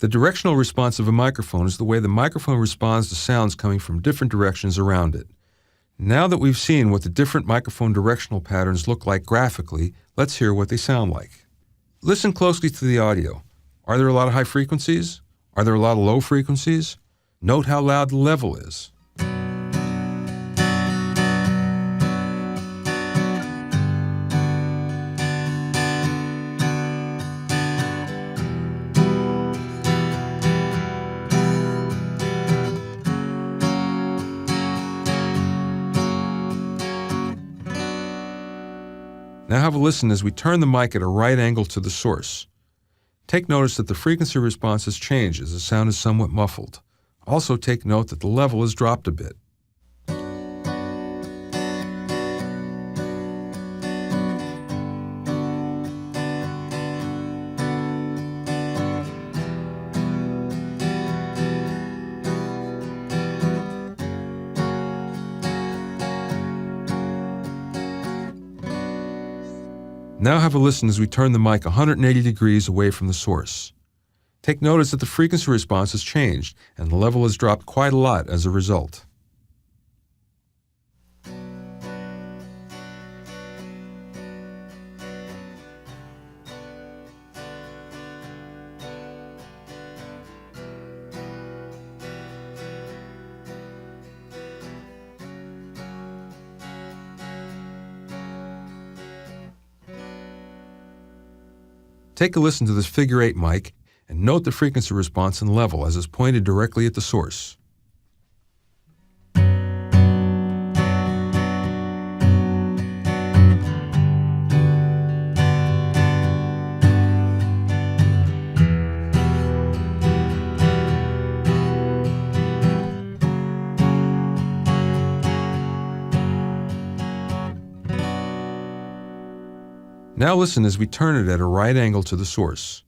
The directional response of a microphone is the way the microphone responds to sounds coming from different directions around it. Now that we've seen what the different microphone directional patterns look like graphically, let's hear what they sound like. Listen closely to the audio. Are there a lot of high frequencies? Are there a lot of low frequencies? Note how loud the level is. Now have a listen as we turn the mic at a right angle to the source. Take notice that the frequency response has changed as the sound is somewhat muffled. Also take note that the level has dropped a bit. Now have a listen as we turn the mic 180 degrees away from the source. Take notice that the frequency response has changed and the level has dropped quite a lot as a result. Take a listen to this figure 8 mic and note the frequency response and level as it's pointed directly at the source. Now listen as we turn it at a right angle to the source.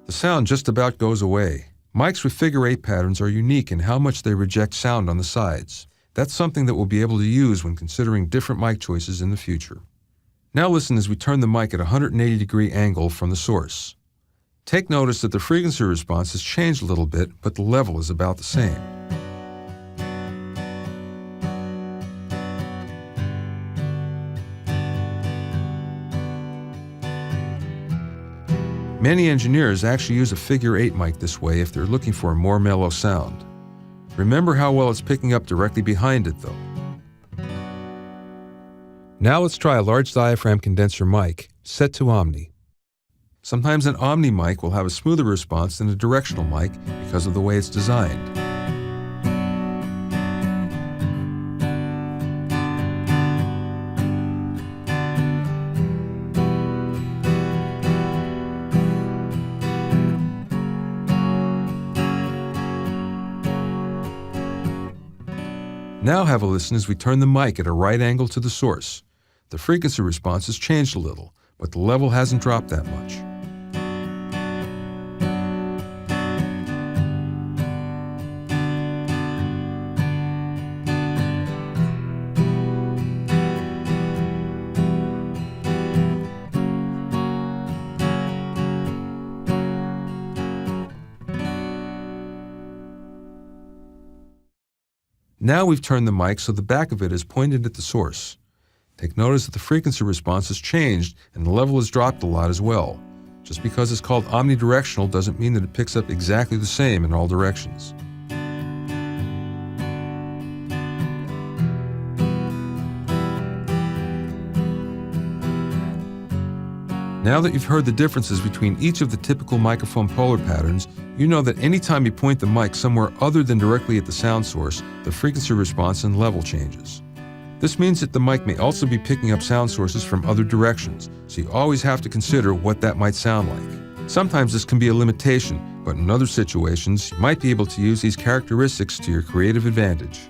The sound just about goes away. Mics with figure 8 patterns are unique in how much they reject sound on the sides. That's something that we'll be able to use when considering different mic choices in the future. Now listen as we turn the mic at a 180-degree angle from the source. Take notice that the frequency response has changed a little bit, but the level is about the same. Many engineers actually use a figure 8 mic this way if they're looking for a more mellow sound. Remember how well it's picking up directly behind it, though. Now let's try a large diaphragm condenser mic, set to Omni. Sometimes an Omni mic will have a smoother response than a directional mic because of the way it's designed. Now have a listen as we turn the mic at a right angle to the source. The frequency response has changed a little, but the level hasn't dropped that much. Now we've turned the mic so the back of it is pointed at the source. Take notice that the frequency response has changed and the level has dropped a lot as well. Just because it's called omnidirectional doesn't mean that it picks up exactly the same in all directions. Now that you've heard the differences between each of the typical microphone polar patterns, you know that anytime you point the mic somewhere other than directly at the sound source, the frequency response and level changes. This means that the mic may also be picking up sound sources from other directions, so you always have to consider what that might sound like. Sometimes this can be a limitation, but in other situations, you might be able to use these characteristics to your creative advantage.